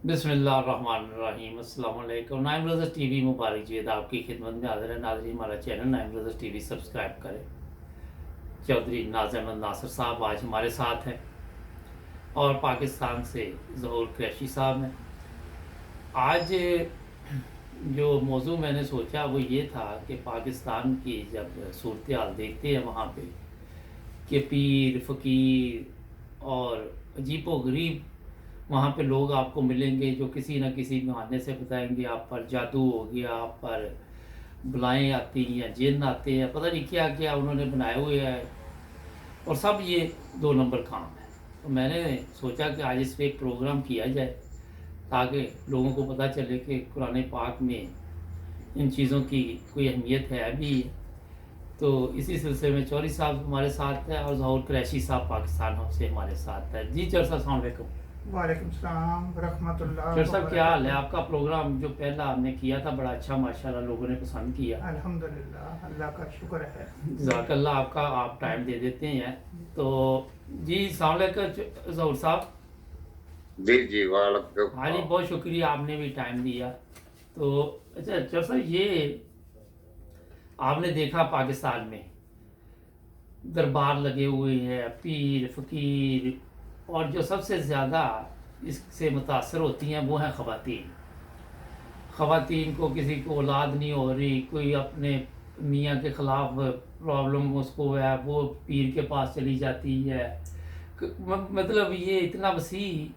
बिस्मिल्लाहिर्रहमानिर्रहीम। अस्सलाम वालेकुम। नाइम ब्रदर्स टीवी मुबारक जी आपकी खिदमत में हाजिर है। नाज़रीन, हमारा चैनल नाइम ब्रदर्स टीवी सब्सक्राइब करें। चौधरी नाज़ अहमद नासिर साहब आज हमारे साथ हैं और पाकिस्तान से ज़हूर कुरैशी साहब हैं। आज जो मौजू मैंने सोचा वो ये था कि पाकिस्तान की जब सूरत हाल देखते हैं वहाँ पे कि पीर फ़कीर और अजीबो-गरीब वहाँ पे लोग आपको मिलेंगे जो किसी न किसी बहाने से बताएंगे आप पर जादू हो गया, आप पर बलाएँ आती हैं, जिन्न आते हैं, पता नहीं क्या क्या उन्होंने बनाए हुए हैं और सब ये 2 नंबर काम है। तो मैंने सोचा कि आज इस पे एक प्रोग्राम किया जाए ताकि लोगों को पता चले कि कुरान पाक में इन चीज़ों की कोई अहमियत है भी है। तो इसी सिलसिले में चौधरी साहब हमारे साथ है और ज़हूर कुरैशी साहब पाकिस्तान से हमारे साथ है। जी चौधरी साहब, अस्सलाम वालेकुम। वालेकुम सलाम रहमतुल्लाह चौधरी व साहब, क्या हाल है? बरकातुहू। आपका प्रोग्राम जो पहला हमने किया था बड़ा अच्छा, माशाल्लाह लोगों ने पसंद किया। अल्हम्दुलिल्लाह, अल्लाह का शुक्र है। जज़ाकल्लाह, आपका आप टाइम दे देते हैं। तो जी अस्सलाम वालेकुम ज़हूर साहब। जी जी वालेकुम हाँ जी, सलाम। बहुत शुक्रिया, आपने भी टाइम दिया। तो अच्छा चौधरी साहब, ये आपने देखा पाकिस्तान में दरबार लगे हुए हैं, पीर फ़कीर, और जो सबसे ज़्यादा इससे मुतासर होती हैं वो हैं ख़वातीन। ख़वातीन को किसी को औलाद नहीं हो रही, कोई अपने मियाँ के ख़िलाफ़ प्रॉब्लम उसको है, वो पीर के पास चली जाती है। मतलब ये इतना वसी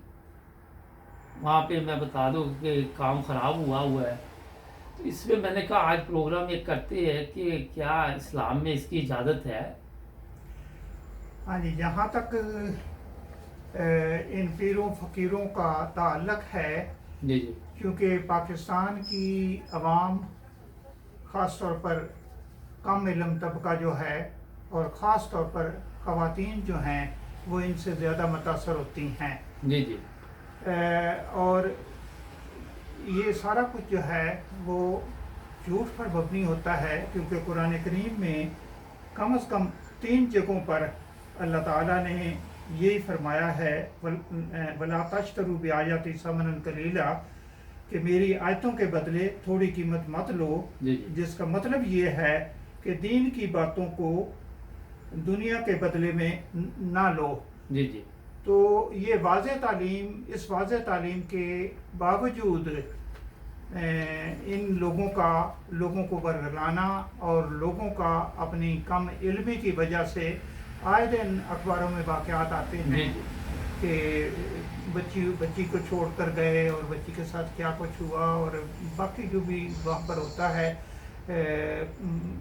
वहाँ पे मैं बता दूँ कि काम ख़राब हुआ है। तो इसमें मैंने कहा आज प्रोग्राम ये करते हैं कि क्या इस्लाम में इसकी इजाज़त है। हाँ जी, जहाँ तक इन पीरों फ़कीरों का ताल्लुक़ है, जी जी क्योंकि पाकिस्तान की आवाम ख़ास तौर पर कम इल्म तबका जो है और ख़ास तौर पर ख़वातीन जो हैं वो इनसे ज़्यादा मुतासर होती हैं। जी जी और ये सारा कुछ जो है वो झूठ पर मबनी होता है, क्योंकि कुरान करीम में कम से कम 3 जगहों पर अल्लाह ताला ने यही फरमाया है, वला तश्तरू बिआयाति समनन कलीला, कि मेरी आयतों के बदले थोड़ी कीमत मत लो। जी जी जिसका मतलब ये है कि दीन की बातों को दुनिया के बदले में ना लो। जी जी तो ये वाज़ेह तालीम, इस वाज़ेह तालीम के बावजूद इन लोगों को बरगलाना और लोगों का अपनी कम इल्मी की वजह से आए दिन अखबारों में वाक़यात आते हैं कि बच्ची को छोड़ कर गए और बच्ची के साथ क्या कुछ हुआ, और बाकी जो भी वहाँ पर होता है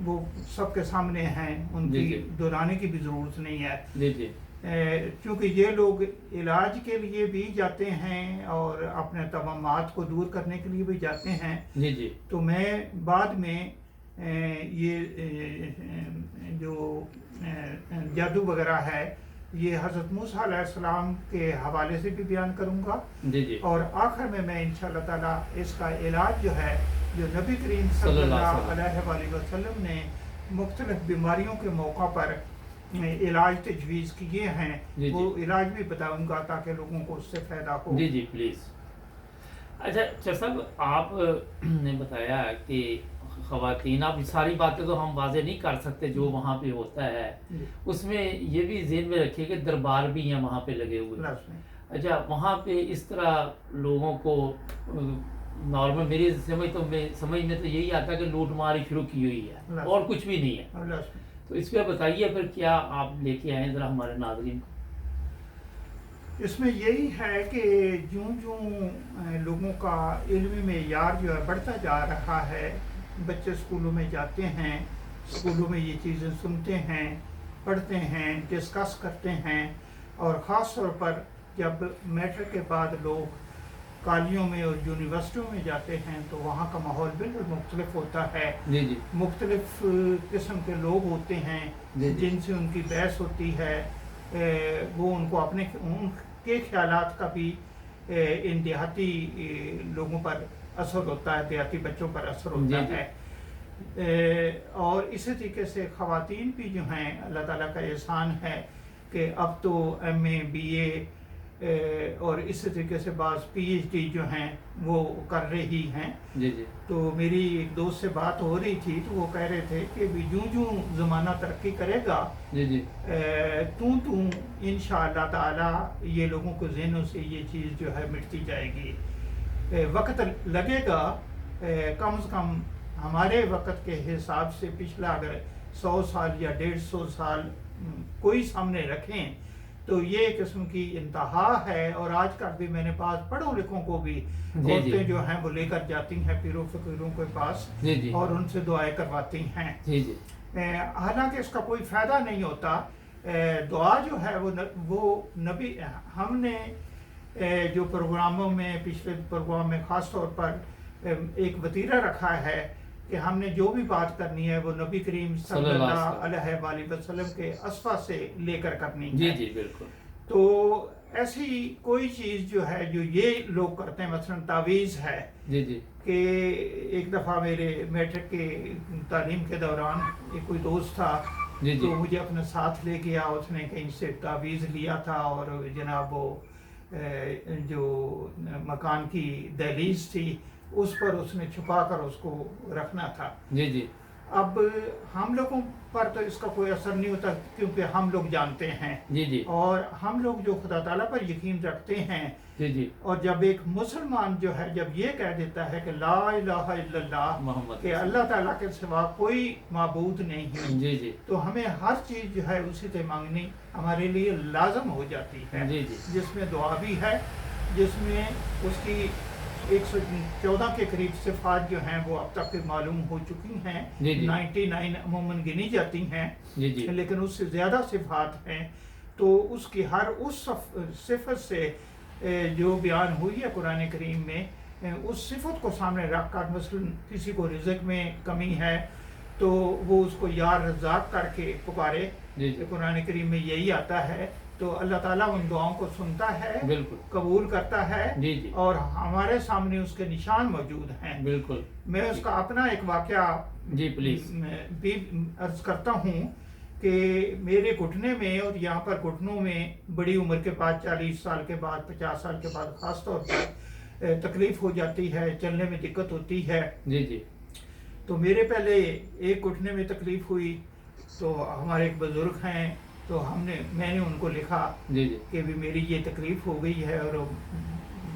वो सबके सामने हैं, उनकी दोहराने की भी ज़रूरत नहीं है। जी जी क्योंकि ये लोग इलाज के लिए भी जाते हैं और अपने तमामात को दूर करने के लिए भी जाते हैं। जी जी तो मैं बाद में ये जो जादू वगैरह है ये हज़रत मूसा अलैहिस्सलाम के हवाले से भी बयान करूँगा। जी जी और आखिर में मैं इंशाअल्लाह ताला इसका इलाज जो है, जो नबी करीम सल्लल्लाहु अलैहि वसल्लम ने मुख्तलिफ बीमारियों के मौका पर इलाज तजवीज़ किए हैं, वो इलाज भी बताऊंगा ताकि लोगों को उससे फ़ायदा हो। जी जी प्लीज़। अच्छा चर साहब, आप ने बताया कि ख़वातीन, आप सारी बातें तो हम वाज़े नहीं कर सकते जो वहाँ पे होता है, उसमें ये भी ज़हन में रखिए कि दरबार भी हैं वहाँ पे लगे हुए। अच्छा, वहाँ पे इस तरह लोगों को नॉर्मल मेरी समझ में तो यही आता है कि लूट मार शुरू की हुई है और कुछ भी नहीं है। तो इस पर बताइए फिर क्या आप लेके आए ज़रा हमारे नाज़रीन को। इसमें यही है कि जूं लोगों का इल्मी मेयार जो है बढ़ता जा रहा है, बच्चे स्कूलों में जाते हैं, स्कूलों में ये चीज़ें सुनते हैं, पढ़ते हैं, डिस्कस करते हैं, और ख़ास तौर पर जब मैट्रिक के बाद लोग कॉलेजों में और यूनिवर्सिटियों में जाते हैं तो वहाँ का माहौल बिल्कुल मुख्तलिफ होता है। जी जी मुख्तलिफ किस्म के लोग होते हैं जिनसे उनकी बहस होती है। वो उनके ख्यालात का भी इन देहाती लोगों पर असर होता है, देहाती बच्चों पर असर होता है। और इसी तरीके से ख़वातीन भी जो हैं, अल्लाह ताला का एहसान है कि अब तो MA BA اور اسی طریقے سے بعض پی ایچ ڈی جو ہیں وہ کر رہی ہیں. جی جی تو میری ایک دوست سے بات ہو رہی تھی تو وہ کہہ رہے تھے کہ جوں زمانہ ترقی کرے گا جی جی انشاءاللہ تعالی یہ لوگوں کو ذہنوں سے یہ چیز جو ہے مٹتی جائے گی. وقت لگے گا، کم از کم ہمارے وقت کے حساب سے پچھلا اگر 100 سال یا 150 سال کوئی سامنے رکھیں تو یہ قسم کی انتہا ہے. اور آج کل بھی میں نے پاس پڑھوں لکھوں کو بھی عورتیں جو ہیں وہ لے کر جاتی ہیں پیروں فقیروں کے پاس اور ان سے دعائیں کرواتی ہیں. حالانکہ اس کا کوئی فائدہ نہیں ہوتا. دعا جو ہے وہ نبی ہم نے جو پروگراموں میں پچھلے پروگرام میں خاص طور پر ایک وتیرہ رکھا ہے کہ ہم نے جو بھی بات کرنی ہے وہ نبی کریم صلی اللہ علیہ وآلہ وسلم کے اسفہ سے لے کر کرنی ہے. جی جی بالکل. تو ایسی کوئی چیز جو ہے جو یہ لوگ کرتے ہیں، مثلا تعویذ ہے. جی جی کہ ایک دفعہ میرے میٹرک کے تعلیم کے دوران ایک کوئی دوست تھا تو مجھے اپنے ساتھ لے گیا. اس نے کہیں سے تعویذ لیا تھا اور جناب وہ جو مکان کی دہلیز تھی اس پر اس نے چھپا کر اس کو رکھنا تھا. جی جی اب ہم لوگوں پر تو اس کا کوئی اثر نہیں ہوتا کیونکہ ہم لوگ جانتے ہیں. جی جی اور ہم لوگ جو خدا تعالیٰ پر یقین رکھتے ہیں. جی جی اور جب ایک مسلمان جو ہے جب یہ کہہ دیتا ہے کہ لا الہ الا اللہ محمد کہ اللہ تعالیٰ کے سوا کوئی معبود نہیں ہے، جی جی تو ہمیں ہر چیز جو ہے اسی سے مانگنی ہمارے لیے لازم ہو جاتی ہے. جی جی جس میں دعا بھی ہے، جس میں اس کی 114 کے قریب صفات جو ہیں وہ اب تک معلوم ہو چکی ہیں. 99 عموماً گنی جاتی ہیں لیکن اس سے زیادہ صفات ہیں. تو اس کی ہر اس صفت سے جو بیان ہوئی ہے قرآن کریم میں، اس صفت کو سامنے رکھ کر مثلا کسی کو رزق میں کمی ہے تو وہ اس کو یا رزاق کر کے پکارے. قرآن کریم میں یہی آتا ہے. تو اللہ تعالیٰ ان دعاؤں کو سنتا ہے، قبول کرتا ہے اور ہمارے سامنے اس کے نشان موجود ہیں. بالکل. میں اس کا اپنا ایک واقعہ بھی عرض کرتا ہوں کہ میرے گھٹنے میں اور یہاں پر گھٹنوں میں بڑی عمر کے بعد 40 سال کے بعد 50 سال کے بعد خاص طور پر تکلیف ہو جاتی ہے، چلنے میں دقت ہوتی ہے. جی جی تو میرے پہلے ایک گھٹنے میں تکلیف ہوئی تو ہمارے ایک بزرگ ہیں تو میں نے ان کو لکھا کہ بھی میری یہ تکلیف ہو گئی ہے اور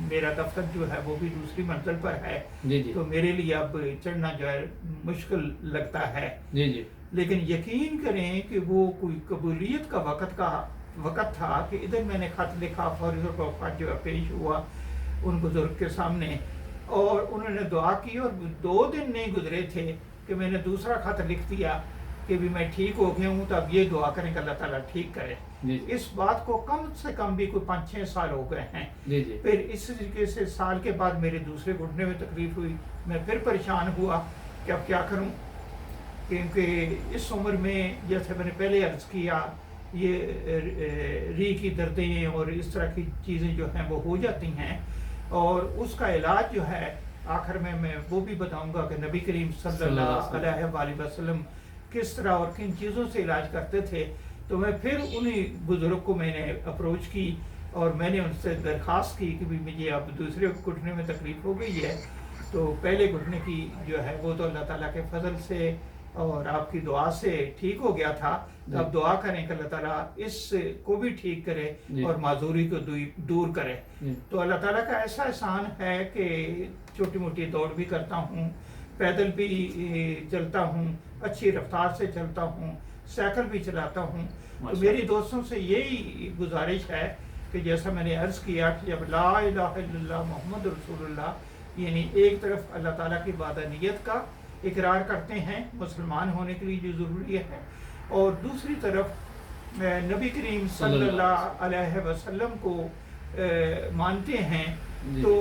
میرا دفتر جو ہے وہ بھی دوسری منزل پر ہے تو میرے لیے اب چڑھنا جو ہے مشکل لگتا ہے. لیکن یقین کریں کہ وہ کوئی قبولیت کا وقت تھا کہ ادھر میں نے خط لکھا، فوری طور پر خط جو ہے پیش ہوا ان بزرگ کے سامنے اور انہوں نے دعا کی اور 2 دن نہیں گزرے تھے کہ میں نے دوسرا خط لکھ دیا کہ بھی میں ٹھیک ہو گیا ہوں. تو اب یہ دعا کریں کہ اللہ تعالیٰ ٹھیک کرے. اس بات کو کم سے کم بھی کوئی 5-6 سال ہو گئے ہیں. پھر اس طریقے سے سال کے بعد میرے دوسرے گھٹنے میں تکلیف ہوئی. میں پھر پریشان ہوا کہ اب کیا کروں، کیونکہ اس عمر میں جیسے میں نے پہلے عرض کیا یہ ری کی دردیں اور اس طرح کی چیزیں جو ہیں وہ ہو جاتی ہیں اور اس کا علاج جو ہے آخر میں وہ بھی بتاؤں گا کہ نبی کریم صلی اللہ علیہ وآلہ وسلم کس طرح اور کن چیزوں سے علاج کرتے تھے. تو میں پھر انہی بزرگ کو میں نے اپروچ کی اور میں نے ان سے درخواست کی کہ بھی مجھے اب دوسرے گھٹنے میں تکلیف ہو گئی ہے. تو پہلے گھٹنے کی جو ہے وہ تو اللہ تعالیٰ کے فضل سے اور آپ کی دعا سے ٹھیک ہو گیا تھا. تو اب دعا کریں کہ اللہ تعالیٰ اس کو بھی ٹھیک کرے اور معذوری کو دور کرے. تو اللہ تعالیٰ کا ایسا احسان ہے کہ چھوٹی موٹی دوڑ بھی کرتا ہوں، پیدل بھی چلتا ہوں، اچھی رفتار سے چلتا ہوں، سائیکل بھی چلاتا ہوں. تو میری دوستوں سے یہی گزارش ہے کہ جیسا میں نے عرض کیا کہ جب لا الہ الا اللہ محمد رسول اللہ یعنی ایک طرف اللہ تعالیٰ کی وحدانیت کا اقرار کرتے ہیں مسلمان ہونے کے لیے جو ضروری ہے اور دوسری طرف نبی کریم صلی اللہ علیہ وسلم کو مانتے ہیں تو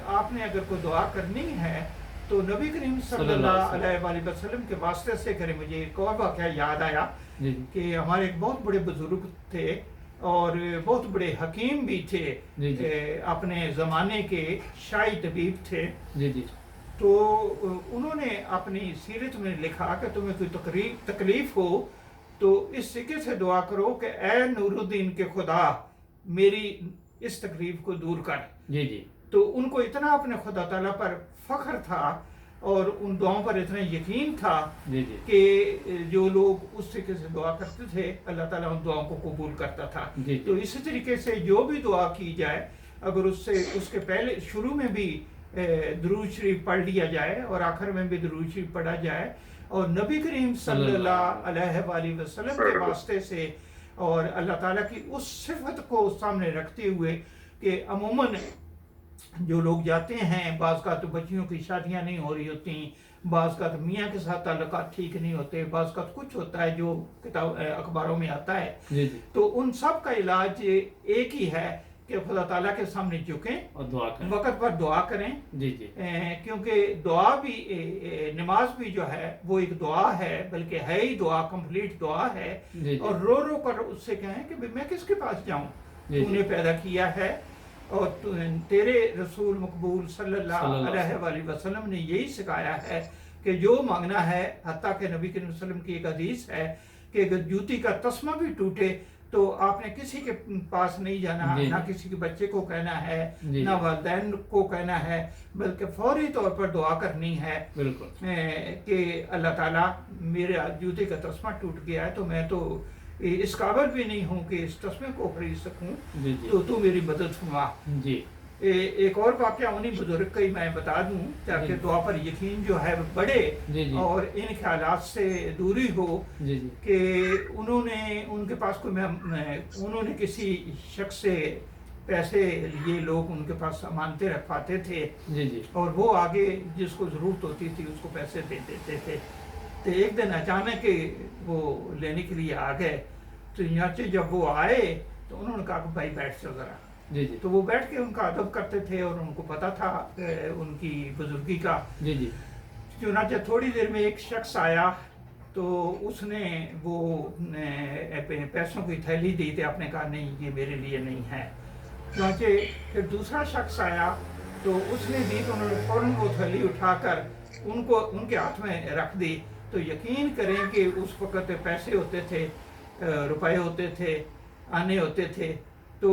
آپ نے اگر کوئی دعا کرنی ہے تو نبی کریم صلی اللہ علیہ وآلہ وسلم کے واسطے سے کرے. مجھے ایک اور واقعہ یاد آیا کہ ہمارے ایک بہت بڑے بزرگ تھے اور بہت بڑے حکیم بھی تھے، اپنے زمانے کے شاہی طبیب تھے. تو انہوں نے اپنی سیرت میں لکھا کہ تمہیں کوئی تکلیف ہو تو اس سکے سے دعا کرو کہ اے نور الدین کے خدا میری इस तकलीफ को दूर कर। जी जी तो उनको इतना अपने खुदा ताला पर फख्र था और उन दुआओं पर इतना यकीन था जी जी कि जो लोग उस तरीके से दुआ करते थे अल्लाह ताला उन दुआओं को कबूल करता था। जी तो जी इसी तरीके से जो भी दुआ की जाए, अगर उससे उसके पहले शुरू में भी दुरूद शरीफ पढ़ लिया जाए और आखिर में भी दुरूद शरीफ पढ़ा जाए और नबी करीम सल्लल्लाहु अलैहि वसल्लम के वास्ते से और अल्लाह ताला की उस सिफत को सामने रखते हुए कि अमूमन जो लोग जाते हैं, बाज़ का तो बच्चियों की शादियां नहीं हो रही होती, बाज़ का तो मियाँ के साथ ताल्लुकात ठीक नहीं होते, बाज़ का कुछ होता है जो किताब अखबारों में आता है। जी जी तो उन सब का इलाज एक ही है कि खुदा ताला के सामने झुकें और दुआ करें। वक़्त पर दुआ करें। जी जी क्योंकि दुआ भी नमाज भी जो है वो एक दुआ है, बल्कि है ही दुआ, कंप्लीट दुआ है। जी जी और रो रो कर उससे कहें कि भाई मैं किसके पास जाऊं, जी तूने पैदा किया है और तेरे रसूल मकबूल सल्लल्लाहु अलैहि वसल्लम ने यही सिखाया है कि जो मांगना है, हत्ता के नबी करीम वसल्लम की एक हदीस है कि अगर जूती का तस्मा भी टूटे तो आपने किसी के पास नहीं जाना, जी ना जी किसी के बच्चे को कहना है, जी ना जी वालिदैन को कहना है, बल्कि फौरी तौर पर दुआ करनी है बिल्कुल कि अल्लाह ताला मेरे जूते का तस्मा टूट गया है तो मैं तो इस काबिल भी नहीं हूँ कि इस तस्मे को खरीद सकूँ, जी जी तो तू मेरी मदद फरमा। जी एक और वाक़या उन्हीं बुजुर्ग का ही मैं बता दूं ताकि जी दुआ पर यकीन जो है बढ़े जी जी और इन ख्यालात से दूरी हो जी जी कि उनके पास उन्होंने किसी शख्स से पैसे लिए, लोग उनके पास अमानतें रखवाते थे जी जी और वो आगे जिसको ज़रूरत होती थी उसको पैसे दे देते थे। तो एक दिन अचानक वो लेने के लिए आ गए, तो यहाँ से जब वो आए तो उन्होंने कहा कि भाई बैठ जाओ ज़रा। जी जी तो वो बैठ के उनका अदब करते थे और उनको पता था उनकी बुजुर्गी का। जी जी चुनाचे थोड़ी देर में एक शख्स आया तो उसने वो पैसों की थैली दी थी, आपने कहा नहीं ये मेरे लिए नहीं है। चुनाचे फिर दूसरा शख्स आया तो उसने दी तो उन्होंने फौरन वो थैली उठाकर उनके हाथ में रख दी। तो यकीन करें कि उस वक़्त पैसे होते थे, रुपए होते थे, आने होते थे, तो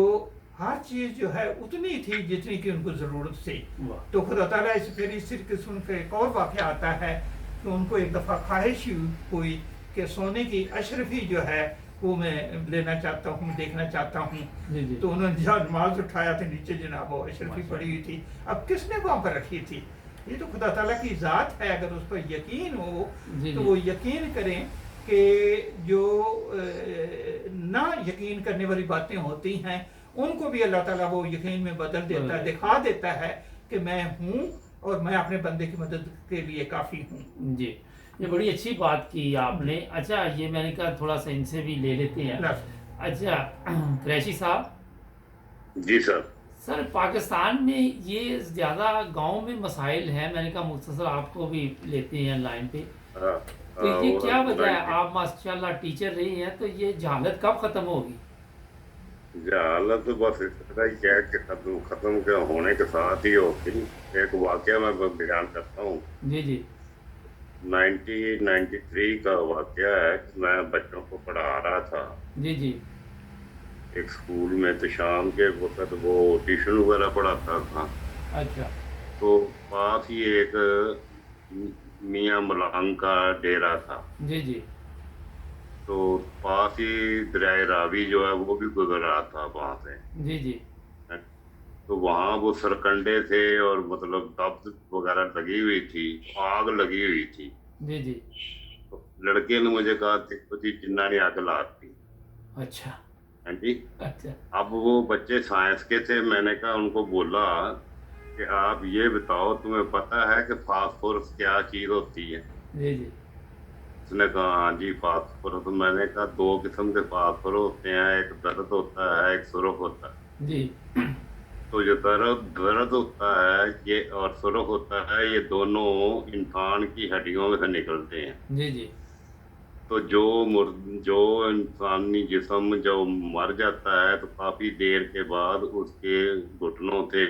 हर चीज़ जो है उतनी थी जितनी की उनको ज़रूरत थी। वाह तो खुदा ताला फिर इस किस्म का एक और वाक़या आता है कि उनको एक दफ़ा ख्वाहिश हुई कि सोने की अशरफी जो है वो मैं लेना चाहता हूँ, देखना चाहता हूँ। जी जी तो उन्होंने जहाँ नमाज उठाया तो नीचे जनाब वो अशरफी पड़ी हुई थी। अब किसने वहाँ पर रखी थी? ये तो खुदा ताला की ज़ात है, अगर उस पर यकीन हो जी तो जी वो यकीन करें कि जो ना यकीन करने वाली बातें होती हैं उनको भी अल्लाह ताला वो यकीन में बदल देता है, दिखा देता है कि मैं हूँ और मैं अपने बंदे की मदद के लिए काफ़ी हूँ। जी ये बड़ी अच्छी बात की आपने। अच्छा ये मैंने कहा थोड़ा सा इनसे भी ले लेते हैं। अच्छा क्रैशी साहब, जी सर। सर पाकिस्तान में ये ज़्यादा गांव में मसाइल हैं, मैंने कहा मुख्तसर आपको भी लेते हैं लाइन पे। हाँ, तो ये वो क्या वजह है? 90 आप माशाल्लाह टीचर रही हैं, तो ये जहालत कब ख़त्म होगी? जहालत तो बस इस तरह ही है कि खत्म के होने के साथ ही होती। एक वाकया मैं बयान करता हूँ। जी जी 1993 का वाकया है कि मैं बच्चों को पढ़ा रहा था जी जी एक स्कूल में। तो शाम के वक्त वो ट्यूशन वगैरह पढ़ाता था। अच्छा तो पास ही एक मियाँ मलांग का डेरा था। जी जी तो पास ही दरिया रावी जो है वो भी गुजर रहा था वहां से। जी जी तो वहां वो सरकंडे थे और मतलब दब वगैरह लगी हुई थी, आग लगी हुई थी। जी जी तो लड़के ने मुझे कहा देखो जी जिन्ना ने आग लाती। अच्छा हाँ जी। अच्छा अब वो बच्चे साइंस के थे। मैंने कहा उनको बोला कि आप ये बताओ तुम्हें पता है कि फास्फोरस क्या चीज होती है? जी जी उसने कहा हाँ जी फास्फोरस। तो मैंने कहा दो किस्म के फास्फोरस होते हैं, एक दर्द होता है, एक सुरख होता है। जी तो जो दर्द होता है ये और सुरख होता है, ये दोनों इंसान की हड्डियों में से निकलते हैं। जी जी तो जो इंसानी जिस्म जो मर जाता है तो काफी देर के बाद उसके घुटनों से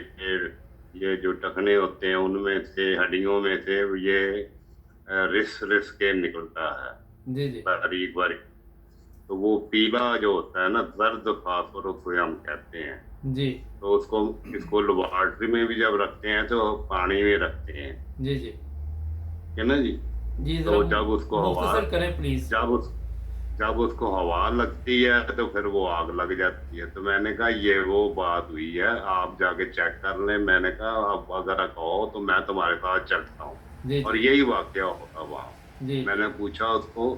ये जो टखने होते हैं उनमें से हड्डियों में से ये रिस रिस के निकलता है जी जी बारीक बारीक। तो वो पीला जो होता है ना दर्द फास्फोरस हम कहते हैं। जी तो इसको लेबोरेटरी में भी जब रखते हैं तो पानी में रखते हैं, जी जी है ना जी। जी, तो जरा जब उसको हवा मुख्तसर करें प्लीज। जब उसको हवा लगती है तो फिर वो आग लग जाती है। तो मैंने कहा ये वो बात हुई है, आप जाके चेक कर लें। मैंने कहा अब अगर कहो तो मैं तुम्हारे साथ चलता हूँ। जी और जी यही वाकया होता वहाँ। जी मैंने पूछा उसको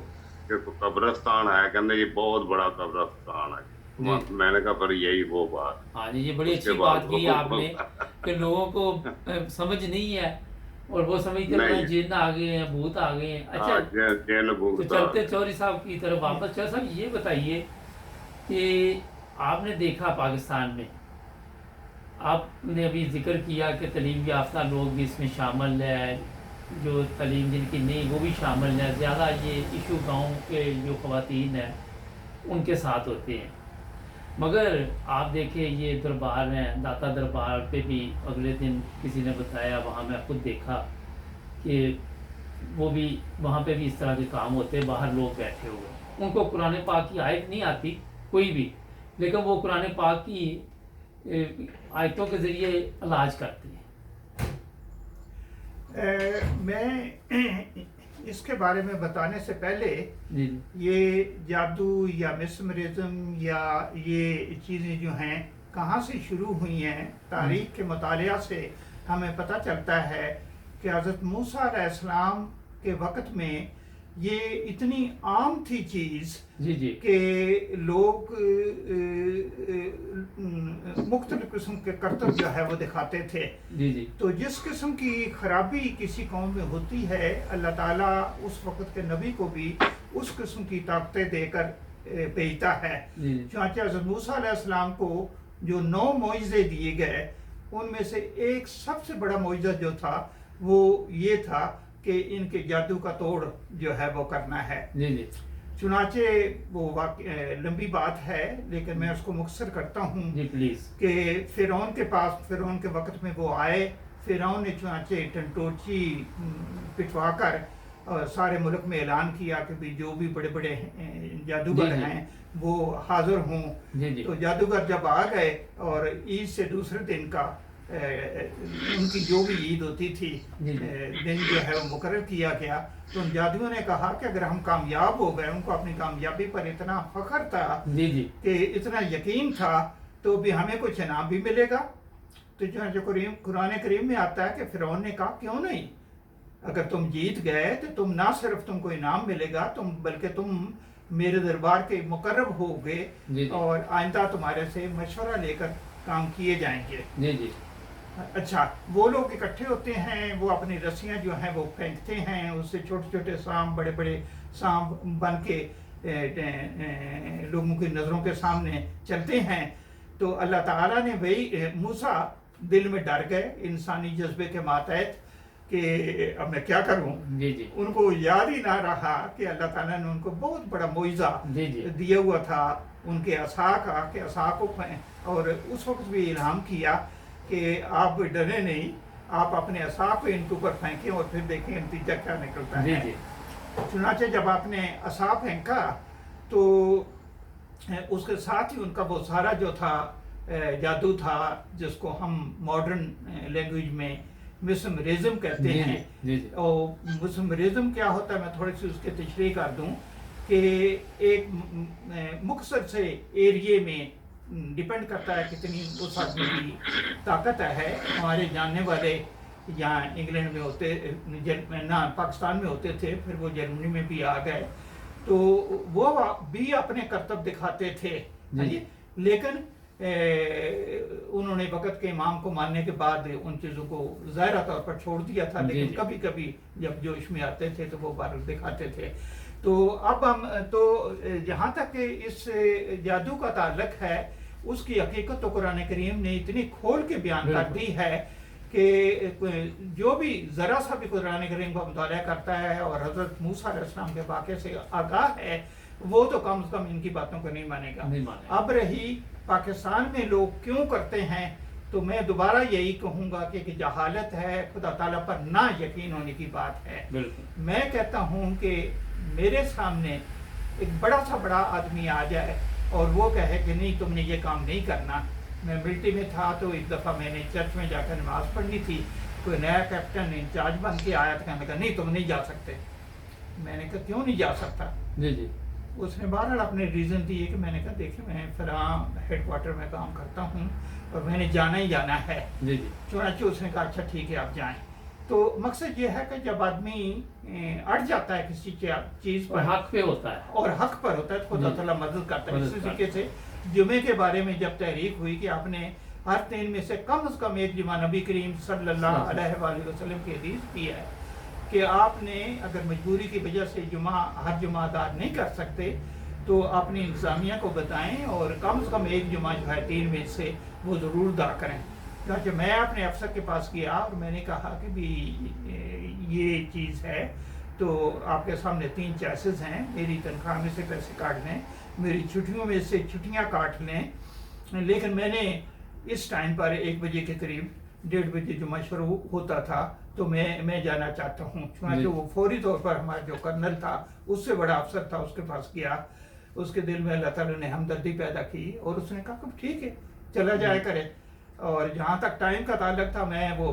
कि कब्रिस्तान है, कहते ये बहुत बड़ा कब्रिस्तान है। जी। मैंने कहा फिर यही वो बात। हाँ जी, ये बड़ी उसके अच्छी बाद बात की आपने कि लोगों को समझ नहीं है और वो समझते हैं नहीं, जिन्न आ गए हैं, भूत आ गए हैं। अच्छा, आज जैन तो भूत चलते चौधरी साहब की तरफ वापस। चौधरी साहब ये बताइए कि आपने देखा पाकिस्तान में, आपने अभी जिक्र किया कि तालीम याफ्ता लोग भी इसमें शामिल है, जो तालीम जिनकी नहीं वो भी शामिल है। ज़्यादा ये इशू गांव के जो ख़वातीन हैं उनके साथ होते हैं। मगर आप देखें ये दरबार हैं, दाता दरबार पे भी अगले दिन किसी ने बताया, वहाँ मैं खुद देखा कि वो भी वहाँ पे भी इस तरह के काम होते हैं। बाहर लोग बैठे हुए, उनको कुरान पाक की आयत नहीं आती कोई भी, लेकिन वो कुरान पाक की आयतों के ज़रिए इलाज करते हैं। मैं इसके बारे में बताने से पहले जी ये जादू या मिसमरिज्म या ये चीज़ें जो हैं कहाँ से शुरू हुई हैं, तारीख के मुतालिया से हमें पता चलता है कि हज़रत मूसा अलैहिस्सलाम के वक़्त में ये इतनी आम थी चीज़ जी जी कि लोग मुख्तलिफ किस्म के करतब जो है वो दिखाते थे। जी जी तो जिस किस्म की खराबी किसी कौम में होती है, अल्लाह ताला उस वक़्त के नबी को भी उस किस्म की ताकतें देकर भेजता है। जी चुनांचे हज़रत मूसा अलैहिस्सलाम को जो 9 मोइज़े दिए गए, उनमें से एक सबसे बड़ा मोइज़ा जो था वो ये था कि इनके जादू का तोड़ जो है वो करना है। जी जी चुनांचे वो लंबी बात है, लेकिन मैं उसको मुख्तसर करता हूँ जी प्लीज़। कि फ़िरौन के पास, फ़िरौन के वक़्त में वो आए। फ़िरौन ने चुनांचे टंटोची पिटवा कर और सारे मुल्क में ऐलान किया कि भी जो भी बड़े बड़े जादूगर जी, जी। हैं वो हाज़िर हों। जी जी तो जादूगर जब आ गए और ईद से दूसरे दिन का उनकी जो भी ईद होती थी जी, जी। दिन जो है वो मुकर्रर किया गया। तो उन जादुओं ने कहा कि अगर हम कामयाब हो गए, उनको अपनी कामयाबी पर इतना फ़ख्र था जी जी कि इतना यकीन था, तो भी हमें कुछ इनाम भी मिलेगा। तो जो कुरान करीम में आता है कि फ़िरौन ने कहा क्यों नहीं, अगर तुम जीत गए तो तुम ना सिर्फ तुमको इनाम मिलेगा, तुम बल्कि तुम मेरे दरबार के मुकर्रब होगे जी, जी। और आइंदा तुम्हारे से मशवरा लेकर काम किए जाएंगे। जी जी अच्छा, वो लोग इकट्ठे होते हैं, वो अपनी रस्सियाँ जो हैं वो फेंकते हैं, उससे छोटे छोटे सांप, बड़े बड़े सांप बन के लोगों की नज़रों के सामने चलते हैं। तो अल्लाह ताला ने वही मूसा दिल में डर गए इंसानी जज्बे के मातहत कि अब मैं क्या करूं। जी जी उनको याद ही ना रहा कि अल्लाह ताला ने उनको बहुत बड़ा मुइज़ा जी जी दिया हुआ था, उनके असा का, कि असा को और उस वक्त भी इल्हाम किया कि आप डरे नहीं, आप अपने असा को इनके ऊपर फेंकें और फिर देखें नतीजा क्या निकलता जी है। जी चुनांचे जब आपने असा फेंका तो उसके साथ ही उनका वो सारा जो था जादू था, जिसको हम मॉडर्न लैंग्वेज में मिसमरिज्म कहते जी, हैं। जी, जी। और मिसमरिज्म क्या होता है, मैं थोड़ी सी उसकी तशरीह कर दूं कि एक मुख्तसर से एरिए में डिपेंड करता है कितनी उस आदमी की ताकत है। हमारे जानने वाले यहाँ इंग्लैंड में होते ना पाकिस्तान में होते थे, फिर वो जर्मनी में भी आ गए, तो वो भी अपने करतब दिखाते थे। हाँ जी, लेकिन उन्होंने वक़्त के इमाम को मानने के बाद उन चीज़ों को ज़ाहिरा तौर पर छोड़ दिया था, लेकिन कभी कभी जब जोश में आते थे तो वो बाहर दिखाते थे। तो अब हम तो जहाँ तक इस जादू का ताल्लुक है, उसकी हकीकत तो कुरान करीम ने इतनी खोल के बयान कर दी है कि जो भी ज़रा सा भी कुरान करीम का मुताला करता है और हज़रत मूसा अलैहिस्सलाम के वाक़े से आगाह है, वो तो कम से कम इनकी बातों को नहीं मानेगा। अब रही पाकिस्तान में लोग क्यों करते हैं, तो मैं दोबारा यही कहूँगा कि जहालत है, खुदा ताला पर ना यकीन होने की बात है। मैं कहता हूँ कि मेरे सामने एक बड़ा सा बड़ा आदमी आ जाए और वो कहे कि नहीं तुमने ये काम नहीं करना, मैं मिलिट्री में था तो एक दफ़ा मैंने चर्च में जाकर नमाज़ पढ़नी थी, कोई नया कैप्टन इंचार्ज बन के आया तो कहने लगा नहीं तुम नहीं जा सकते। मैंने कहा क्यों नहीं जा सकता? जी जी उसने बहरहाल अपने रीज़न दिए कि मैंने कहा देखिए मैं फलां हेड क्वार्टर में काम करता हूँ और मैंने जाना ही जाना है। जी जी चुनाचे उसने कहा अच्छा ठीक है आप जाएं। तो मकसद ये है कि जब आदमी अड़ जाता है किसी चीज़ और पर हक पे होता है। और हक पर होता है तो खुदा जी। ताला मदद करता है। मदद इसी करता तरीके से जुमे के बारे में जब तहरीक हुई कि आपने हर 3 में से कम एक जुमा नबी करीम सल्लल्लाहु अलैहि वसल्लम की हदीस की है कि आपने अगर मजबूरी की वजह से हर जुमा अदा नहीं कर सकते तो अपनी इंतज़ामिया को बताएं और कम से कम एक जुमा जो है 3 में से वो ज़रूर अदा करें। तो मैं अपने अफसर के पास गया और मैंने कहा कि भी ये चीज़ है तो आपके सामने 3 चॉइसेस हैं, मेरी तनख्वाह में से पैसे काट लें, मेरी छुट्टियों में से छुट्टियां काट लें, लेकिन मैंने इस टाइम पर 1 बजे के करीब 1:30 बजे जुमा शुरू होता था तो मैं जाना चाहता हूँ। चूँकि वो फौरी तौर पर हमारा जो कर्नल था उससे बड़ा अफसर था उसके पास गया, उसके दिल में अल्लाह ताला ने हमदर्दी पैदा की और उसने कहा कि ठीक है चला जाया करे। और जहाँ तक टाइम का ताल्लुक था मैं वो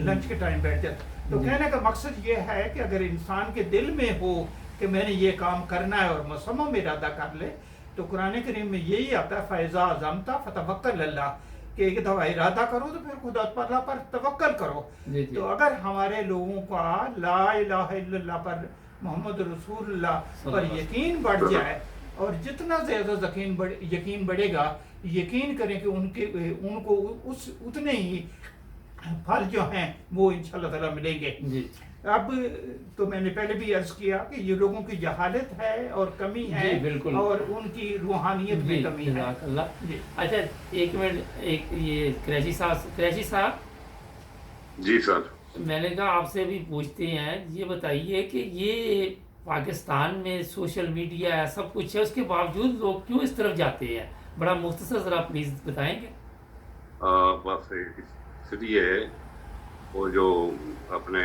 लंच के टाइम बैठ जाता। तो कहने का मकसद ये है कि अगर इंसान के दिल में हो कि मैंने ये काम करना है और मुसम्मम इरादा कर ले तो कुरान करीम में यही आता है फ़ैज़ा अज़मता फ़तवक्कल अल्लाह कि एक दफ़ा इरादा करो तो फिर खुदा ताला पर तवक्कल करो। जी जी तो अगर हमारे लोगों का ला इलाहा इल्लल्लाह पर मोहम्मद रसूलुल्लाह पर यकीन बढ़ जाए और जितना ज़्यादा यकीन बढ़ेगा यकीन करें कि उनको उतने ही फल जो हैं वो इंशाअल्लाह ताला मिलेंगे। जी अब तो मैंने पहले भी अर्ज किया कि ये लोगों की जहालत है और कमी है जी, बिल्कुल। और उनकी रूहानियत जी में कमी है। जज़ाकल्लाह। जी। अच्छा एक मिनट, एक ये क्रैशी साहब जी सर। मैंने कहा आपसे भी पूछते हैं, ये बताइए कि ये पाकिस्तान में सोशल मीडिया है सब कुछ है उसके बावजूद लोग क्यों इस तरफ जाते हैं? बड़ा मुख्तसर ज़रा प्लीज़ बताएंगे। बस इसलिए वो जो अपने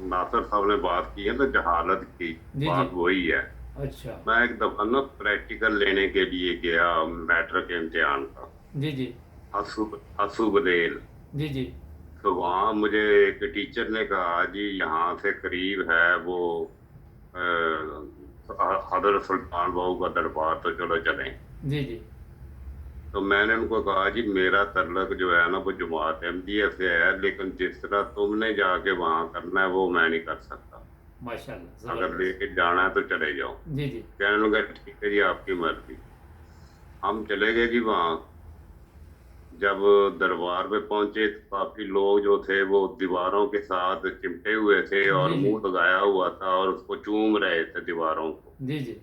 नासिर साहब ने बात की है ना जहालत की, जी, बात जी। वही है। अच्छा मैं एक दफा ना प्रैक्टिकल लेने के लिए गया मैट्रिक के इम्तिहान का, जी जी हसू बदेल। जी जी तो वहाँ मुझे एक टीचर ने कहा जी यहाँ से करीब है वो हजरत सुल्तान बाहू का दरबार, तो चलो चलें। जी जी तो मैंने उनको कहा जी मेरा तल्लक जो है ना वो जमात अहमदिया से है, लेकिन जिस तरह तुमने जाके वहाँ करना है वो मैं नहीं कर सकता, माशाल्लाह अगर ज़बरदस्त। लेके जाना है तो चले जाओ। जी जी कहने लगा ठीक है जी आपकी मर्जी। हम चले गए जी वहाँ। जब दरबार पे पहुंचे तो काफी लोग जो थे वो दीवारों के साथ चिमटे हुए थे और जी, जी। मुंह लगाया हुआ था और उसको चूम रहे थे दीवारों को। जी जी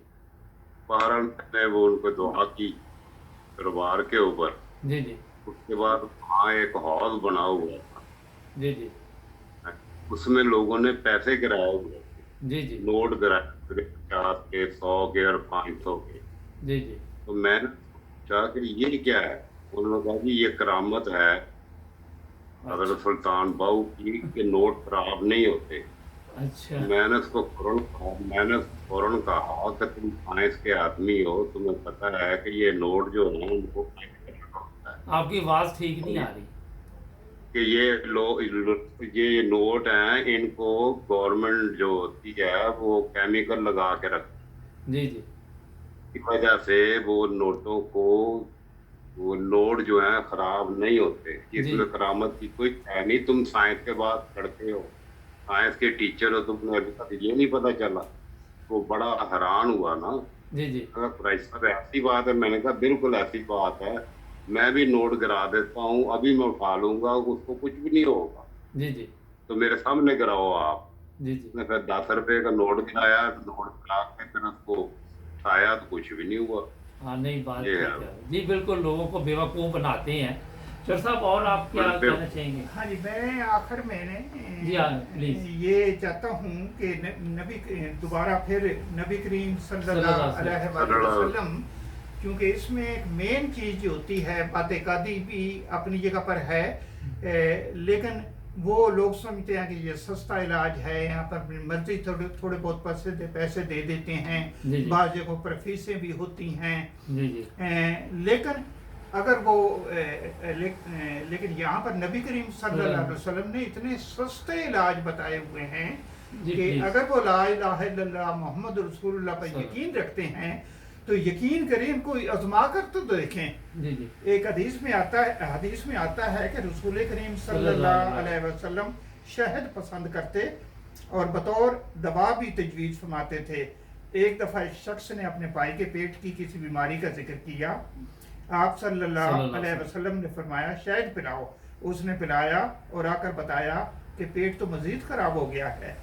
बहरहाल मैंने वो उनको दुआ की दरबार के ऊपर। जी जी उसके बाद वहाँ एक हॉल बना हुआ था, जी जी उसमें लोगों ने पैसे गिराए हुए थे, जी जी नोट गिराए थे 50 के, 100 के और 500 के। जी जी तो मैंने सोचा कि ये क्या है? उन्होंने कहा कि ये करामत है हज़रत सुल्तान बाहू की कि नोट खराब नहीं होते। अच्छा मैंने फौरन कहा कि तुम साइंस के आदमी हो, तुम्हें पता है कि ये नोट जो है उनको होता है आपकी आवाज़ ठीक नहीं आ रही। कि ये नोट हैं, इनको गवर्नमेंट जो होती है वो केमिकल लगा के रखती जी जी की वजह से वो नोटों को वो नोट जो है खराब नहीं होते। इसमें करामत की कोई है नहीं। तुम साइंस के बाद पढ़ते हो, साइंस के टीचर हो, तुमने अभी तक ये नहीं पता चला? वो बड़ा हैरान हुआ ना। जी जी अगर प्रोफेसर ऐसी बात है, मैंने कहा बिल्कुल ऐसी बात है, मैं भी नोट गिरा देता हूँ, अभी मैं उठा लूंगा, उसको कुछ भी नहीं होगा। जी जी तो मेरे सामने गिराओ आप। जी जी उसने फिर 10 रुपए का नोट गिराया, नोट गिरा के फिर उसको उठाया तो कुछ भी नहीं हुआ। हाँ नहीं बात ये ठीक है। है जी, बिल्कुल लोगों को बेवकूफ़ बनाते हैं। चौर साहब और आप क्या बिल्कुल। कहना चाहेंगे? हाँ जी, मैं आखिर में जी हाँ, प्लीज़। ये चाहता हूँ कि नबी दोबारा फिर नबी करीम सल्लल्लाहु अलैहि वसल्लम, क्योंकि इसमें एक मेन चीज़ जो होती है, बातेकादी भी अपनी जगह पर है, लेकिन वो लोग समझते हैं कि ये सस्ता इलाज है, यहाँ पर अपनी मर्जी थोड़े बहुत पैसे दे देते हैं, जी, जी। बाज़ जगहों पर फीसें भी होती हैं, जी जी लेकिन अगर वो लेकिन यहाँ पर नबी करीम सल्लल्लाहु अलैहि वसल्लम ने इतने सस्ते इलाज बताए हुए हैं जी, कि प्लीज। अगर वो ला इलाहा इल्लल्लाह मोहम्मद रसूलुल्लाह पर यकीन रखते हैं तो यकीन करें, इनको आजमा कर तो देखें। जी जी एक हदीस में आता है कि रसूल करीम सल्लल्लाहु अलैहि वसल्लम शहद पसंद करते और बतौर दवा भी तजवीज़ फरमाते थे। एक दफ़ा एक शख्स ने अपने भाई के पेट की किसी बीमारी का जिक्र किया। आप सल्लल्लाहु अलैहि वसल्लम ने फरमाया शहद पिलाओ। उसने पिलाया और आकर बताया कि पेट तो मज़ीद ख़राब हो गया है।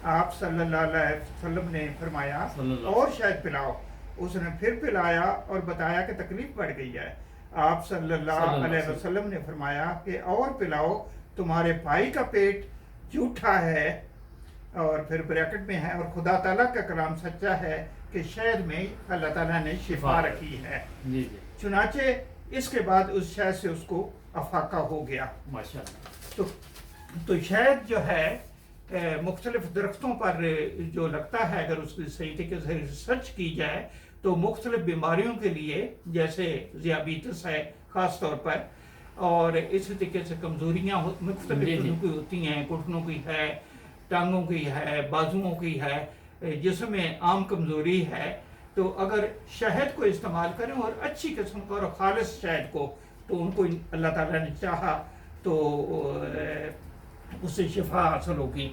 आप सल्लल्लाहु अलैहि वसल्लम ने फरमाया और शहद पिलाओ। उसने फिर पिलाया और बताया कि तकलीफ बढ़ गई है। आप सल्लल्लाहु अलैहि वसल्लम ने फरमाया कि और पिलाओ, तुम्हारे भाई का पेट झूठा है। और फिर ब्रैकेट में है और खुदा ताला का कलाम सच्चा है कि शहद में अल्लाह ताला ने शिफा रखी है। जी जी चुनाचे इसके बाद उस शहद से उसको अफाका हो गया। माशाल्लाह। तो शहद जो है मुख्तलिफ दरख्तों पर जो लगता है, अगर उसकी सही तरीके से रिसर्च की जाए तो मुख्तलिफ बीमारियों के लिए, जैसे ज़ियाबीतस है ख़ास तौर पर, और इसी तरीके से कमज़ोरियाँ मुख्तलिफ किस्म की होती हैं, घुटनों की है, टांगों की है, बाजुओं की है, जिसमें आम कमज़ोरी है, तो अगर शहद को इस्तेमाल करें और अच्छी किस्म का और ख़ालिस शहद को, तो उनको अल्लाह ताला ने चाहा तो उससे शिफा हासिल होगी।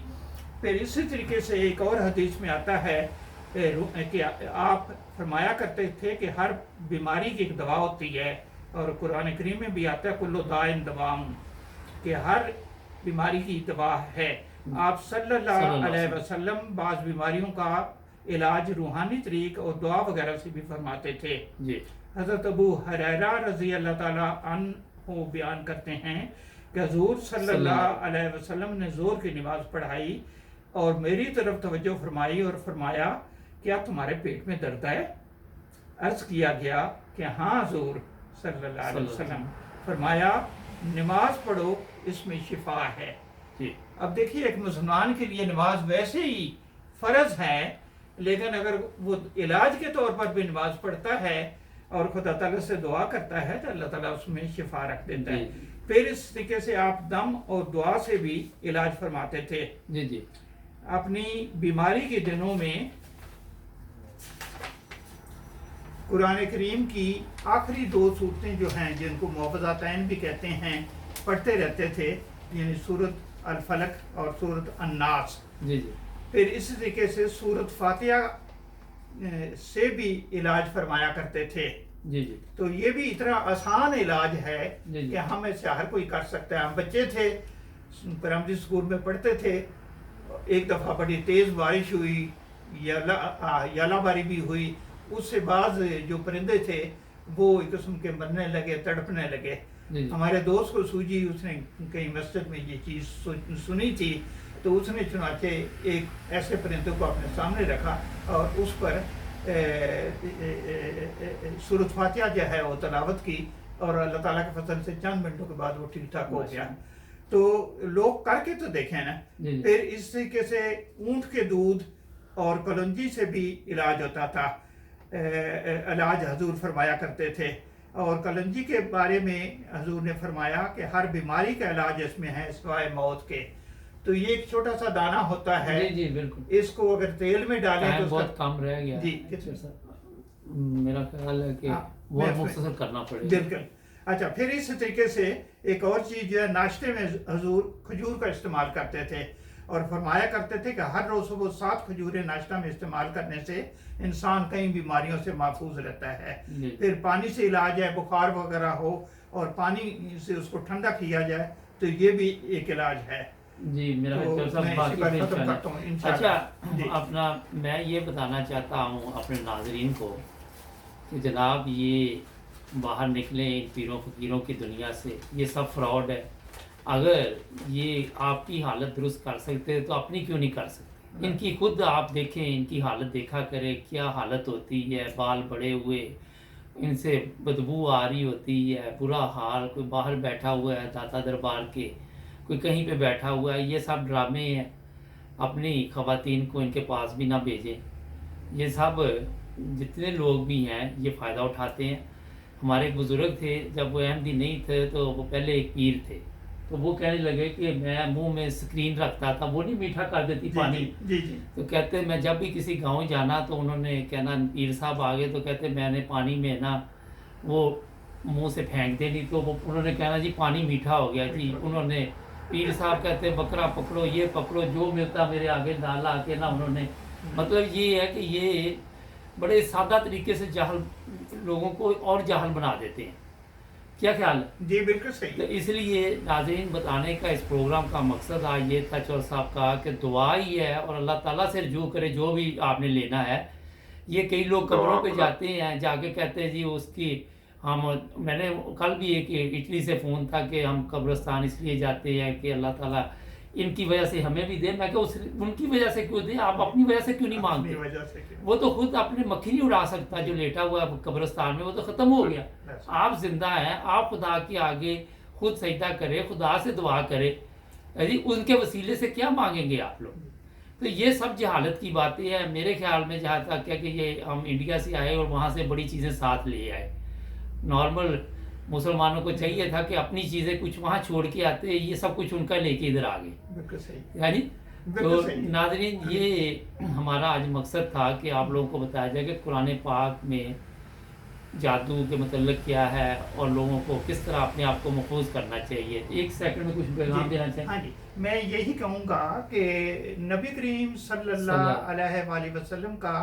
फिर इसी तरीके से एक और हदीस में आता है कि आप फरमाया करते थे कि हर बीमारी की एक दवा होती है, और कुरान करीम में भी आता है कुल्लु दाइन दवाउन, कि हर बीमारी की दवा है। आप सल्लल्लाहु अलैहि वसल्लम बाज़ बीमारियों का इलाज रूहानी तरीक और दुआ वगैरह से भी फरमाते थे। जी। हज़रत अबू हुरैरा रज़ी अल्लाह ताला अन्हु बयान करते हैं कि हुज़ूर सल्लल्लाहु अलैहि वसल्लम ने ज़ोर की नमाज पढ़ाई और मेरी तरफ तवज्जो फरमाई और फरमाया क्या तुम्हारे पेट में दर्द है? अर्ज़ किया गया कि हाँ हुज़ूर सल्लल्लाहु अलैहि वसल्लम। फरमाया नमाज पढ़ो, इसमें शिफा है। जी। अब देखिए, एक मुसलमान के लिए नमाज वैसे ही फ़र्ज है, लेकिन अगर वो इलाज के तौर पर भी नमाज पढ़ता है और खुदा ताला से दुआ करता है तो अल्लाह ताला उसमें शिफा रख देता है। फिर इस तरीके से आप दम और दुआ से भी इलाज फरमाते थे। जी जी। अपनी बीमारी के दिनों में कुरान करीम की आखिरी 2 सूरतें जो हैं, जिनको मुआवज़ातैन भी कहते हैं, पढ़ते रहते थे, यानी सूरत अल फलक और सूरत अन्नास। जी जी। फिर इसी तरीके से सूरत फातिहा से भी इलाज फरमाया करते थे। जी जी। तो ये भी इतना आसान इलाज है जी। कि हम इसे हर कोई कर सकता है। हम बच्चे थे, प्राइमरी स्कूल में पढ़ते थे, एक दफ़ा बड़ी तेज़ बारिश हुई, यालाबारी भी हुई, उससे बाज़ जो परिंदे थे वो एक किस्म के मरने लगे, तड़पने लगे। हमारे दोस्त को सूझी, उसने कहीं मस्जिद में ये चीज़ सुनी थी, तो उसने चुनाचे एक ऐसे परिंदे को अपने सामने रखा और उस पर सूरत फातिहा जो है वो तलावत की, और अल्लाह ताला के फजल से चंद मिनटों के बाद वो ठीक ठाक हो गया। तो लोग करके तो देखें ना। फिर इस तरीके से ऊँट के दूध और कलंजी से भी इलाज होता था, इलाज हजूर फरमाया करते थे। और कलंजी के बारे में हजूर ने फरमाया कि हर बीमारी का इलाज इसमें है सिवाय मौत के। तो ये एक छोटा सा दाना होता है। जी जी बिल्कुल। इसको अगर तेल में डालें तो बहुत कम रह गया जी मेरा ख्याल है कि बहुत मुख्तसर करना पड़ेगा। बिल्कुल। अच्छा, फिर इस तरीके से एक और चीज़ जो है, नाश्ते में हजूर खजूर का इस्तेमाल करते थे और फरमाया करते थे कि हर रोज़ सुबह 7 खजूरें नाश्ता में इस्तेमाल करने से इंसान कई बीमारियों से महफूज रहता है। फिर पानी से इलाज है, बुखार वगैरह हो और पानी से उसको ठंडा किया जाए तो ये भी एक इलाज है। जी मेरा तो सब बाकी खत्म करता हूँ अच्छा अपना मैं ये बताना चाहता हूँ अपने नाजरीन को कि जनाब ये बाहर निकले इन पीरों फकीरों की दुनिया से, ये सब फ्रॉड है। अगर ये आपकी हालत दुरुस्त कर सकते तो अपनी क्यों नहीं कर सकते? इनकी खुद आप देखें, इनकी हालत देखा करें क्या हालत होती है, बाल बड़े हुए, इनसे बदबू आ रही होती है, बुरा हाल। कोई बाहर बैठा हुआ है दाता दरबार के, कोई कहीं पे बैठा हुआ है। ये सब ड्रामे हैं। अपनी ख़वातीन को इनके पास भी ना भेजें। ये सब जितने लोग भी हैं ये फ़ायदा उठाते हैं। हमारे एक बुजुर्ग थे, जब वो अहमदी नहीं थे तो वो पहले एक पीर थे, तो वो कहने लगे कि मैं मुंह में स्क्रीन रखता था, वो नहीं मीठा कर देती पानी। जी जी तो कहते मैं जब भी किसी गांव जाना तो उन्होंने कहना पीर साहब आ गए, तो कहते मैंने पानी में ना वो मुंह से फेंक देनी, तो वो उन्होंने कहना जी पानी मीठा हो गया जी। उन्होंने पीर साहब कहते बकरा पकड़ो, ये पकड़ो, जो मिलता मेरे आगे डाला के ना उन्होंने। मतलब ये है कि ये बड़े सादा तरीके से जाहल लोगों को और जाहल बना देते हैं। क्या ख्याल है? जी बिल्कुल तो सही। इसलिए नाज़रीन बताने का इस प्रोग्राम का मकसद आज ये था चौर साहब का कि दुआ ही है, और अल्लाह ताला से रजू करे जो भी आपने लेना है। ये कई लोग कब्रों पे जाते हैं, जाके कहते हैं जी उसकी हम, मैंने कल भी एक इटली से फ़ोन था कि हम कब्रिस्तान इसलिए जाते हैं कि अल्लाह ताला इनकी वजह से हमें भी दे। मैं क्या उस उनकी वजह से क्यों दे, आप अपनी वजह से क्यों नहीं अपनी मांगते? वजह से क्यों? वो तो खुद अपने मक्खी नहीं उड़ा सकता जो लेटा हुआ है कब्रिस्तान में, वो तो ख़त्म हो गया। बस। आप जिंदा हैं, आप खुदा के आगे खुद सजदा करें, खुदा से दुआ करें, अरे उनके वसीले से क्या मांगेंगे आप लोग? तो ये सब जहालत की बातें हैं। मेरे ख्याल में जहाँ तक है कि ये हम इंडिया से आए और वहाँ से बड़ी चीज़ें साथ ले आए। नॉर्मल मुसलमानों को चाहिए था कि अपनी चीज़ें कुछ वहाँ छोड़ के आते, ये सब कुछ उनका लेके इधर आ गए, बिल्कुल सही। यानी। बिल्कुल तो सही। नाज़रीन ये हमारा आज मकसद था कि आप लोगों को बताया जाए कि कुरान पाक में जादू के मतलब क्या है और लोगों को किस तरह अपने आप को महफूज करना चाहिए। एक सेकंड में कुछ पैगाम देना चाहिए। हाँ जी, मैं यही कहूँगा कि नबी करीम सल्लल्लाहु अलैहि वसल्लम का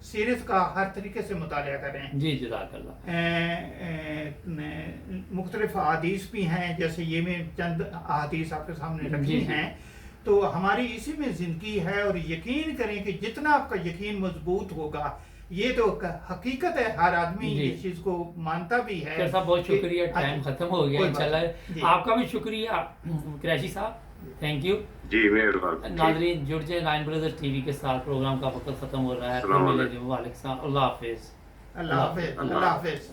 सीरत का हर तरीके से मुतालिया करें। जी जज़ाकल्लाह। मुख्तलिफ अहादीस भी हैं, जैसे ये में चंद अहादीस आपके सामने रखी जी। हैं, तो हमारी इसी में ज़िंदगी है। और यकीन करें कि जितना आपका यकीन मजबूत होगा, ये तो हकीकत है, हर आदमी जी। इस चीज़ को मानता भी है। सर साहब बहुत कि- शुक्रिया, टाइम ख़त्म हो गया कोई बात इंशाल्लाह। नहीं। जी। आपका भी शुक्रिया क्रैशी साहब, थैंक यू। जी मेहरबान। नाज़रीन जुड़ जाए नाइन ब्रदर्स टीवी के साथ, प्रोग्राम का वक्त ख़त्म हो रहा है। फिर अस्सलाम मिलेंगे। वालेकुम सलाम, अल्लाह हाफिज़। अल्लाह हाफिज़। अल्लाह हाफिज़।